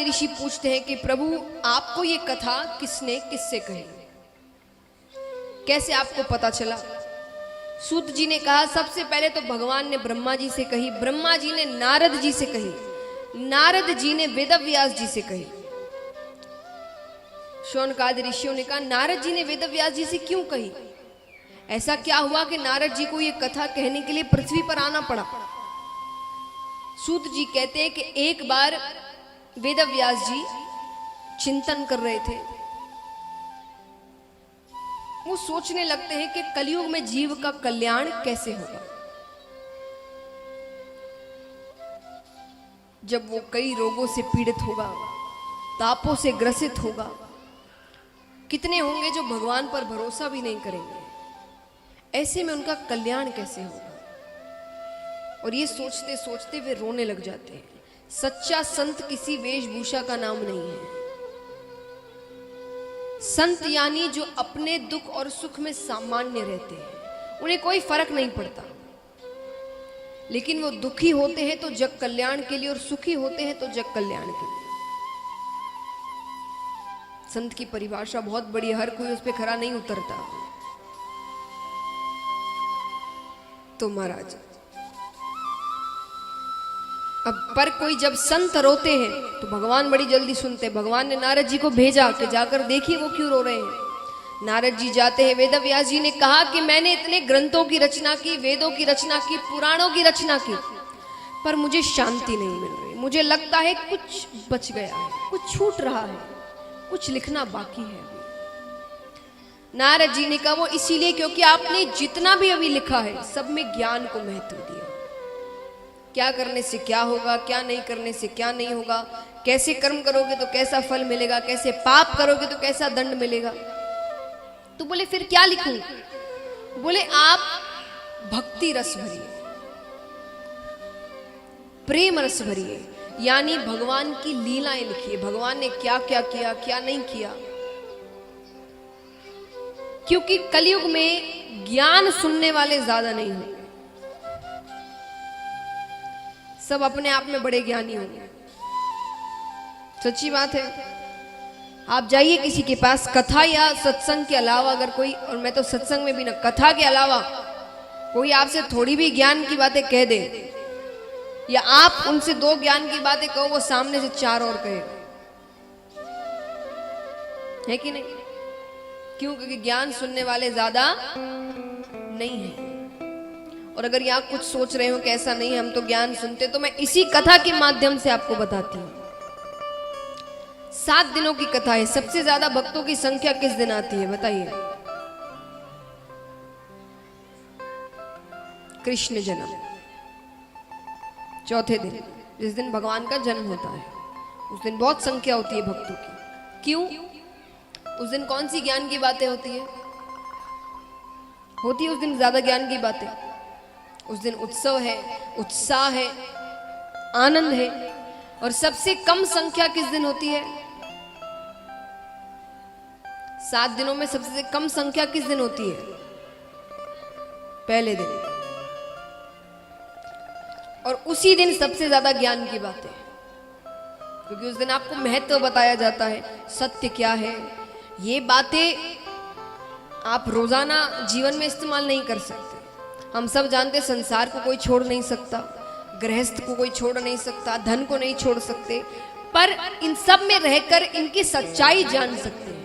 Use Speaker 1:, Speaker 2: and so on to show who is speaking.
Speaker 1: ऋषि पूछते हैं कि प्रभु आपको ये कथा किसने किससे कही, कैसे आपको पता चला। सूत जी ने कहा सबसे पहले तो भगवान ने ब्रह्मा जी से कही, ब्रह्मा जी ने नारद जी से कही, नारद जी ने वेदव्यास जी से कही। शौनकादि ऋषियों ने कहा नारद जी ने वेदव्यास जी से क्यों कही, ऐसा क्या हुआ कि नारद जी को यह कथा कहने के लिए पृथ्वी पर आना पड़ा। सूत जी कहते हैं कि एक बार वेदव्यास जी चिंतन कर रहे थे, वो सोचने लगते हैं कि कलयुग में जीव का कल्याण कैसे होगा। जब वो कई रोगों से पीड़ित होगा, तापों से ग्रसित होगा, कितने होंगे जो भगवान पर भरोसा भी नहीं करेंगे, ऐसे में उनका कल्याण कैसे होगा। और ये सोचते सोचते वे रोने लग जाते हैं। सच्चा संत किसी वेशभूषा का नाम नहीं है। संत यानी जो अपने दुख और सुख में सामान्य रहते हैं, उन्हें कोई फर्क नहीं पड़ता, लेकिन वो दुखी होते हैं तो जग कल्याण के लिए और सुखी होते हैं तो जग कल्याण के लिए। संत की परिभाषा बहुत बड़ी, हर कोई उस पर खरा नहीं उतरता। तो महाराज अब पर कोई जब संत रोते हैं तो भगवान बड़ी जल्दी सुनते हैं। भगवान ने नारद जी को भेजा कि जाकर देखिए वो क्यों रो रहे हैं। नारद जी जाते हैं। वेदव्यास जी ने कहा कि मैंने इतने ग्रंथों की रचना की, वेदों की रचना की, पुराणों की रचना की, पर मुझे शांति नहीं मिल रही। मुझे लगता है कुछ बच गया है, कुछ छूट रहा है, कुछ लिखना बाकी है। नारद जी ने कहा वो इसीलिए क्योंकि आपने जितना भी अभी लिखा है सब में ज्ञान को महत्व दिया। क्या करने से क्या होगा, क्या नहीं करने से क्या नहीं होगा, कैसे कर्म करोगे तो कैसा फल मिलेगा, कैसे पाप करोगे तो कैसा दंड मिलेगा। तो बोले फिर क्या लिखूं। बोले आप भक्ति रस भरिए, प्रेम रस भरिए, यानी भगवान की लीलाएं लिखिए। भगवान ने क्या क्या किया, क्या नहीं किया। क्योंकि कलयुग में ज्ञान सुनने वाले ज्यादा नहीं होंगे, सब अपने आप में बड़े ज्ञानी होंगे। सच्ची बात है। आप जाइए किसी के पास, कथा या सत्संग के अलावा अगर कोई, और मैं तो सत्संग में भी ना, कथा के अलावा कोई आपसे थोड़ी भी ज्ञान की बातें कह दे, या आप उनसे 2 ज्ञान की बातें कहो, वो सामने से 4 और कहेगा, है कि नहीं। क्यों? क्योंकि ज्ञान सुनने वाले ज्यादा नहीं है। और अगर यहां कुछ सोच रहे हो कि ऐसा नहीं हम तो ज्ञान सुनते, तो मैं इसी कथा के माध्यम से आपको बताती हूं। 7 दिनों की कथा है। सबसे ज्यादा भक्तों की संख्या किस दिन आती है बताइए? कृष्ण जन्म, चौथे दिन, जिस दिन भगवान का जन्म होता है, उस दिन बहुत संख्या होती है भक्तों की। क्यों? उस दिन कौन सी ज्ञान की बातें होती है उस दिन ज्यादा ज्ञान की बातें। उस दिन उत्सव है, उत्साह है, आनंद है। और सबसे कम संख्या किस दिन होती है? 7 दिनों में सबसे कम संख्या किस दिन होती है? पहले दिन। और उसी दिन सबसे ज्यादा ज्ञान की बातें, क्योंकि उस दिन आपको महत्व बताया जाता है, सत्य क्या है। ये बातें आप रोजाना जीवन में इस्तेमाल नहीं कर सकते। हम सब जानते संसार को कोई छोड़ नहीं सकता, गृहस्थ को कोई छोड़ नहीं सकता, धन को नहीं छोड़ सकते, पर इन सब में रहकर इनकी सच्चाई जान सकते हैं।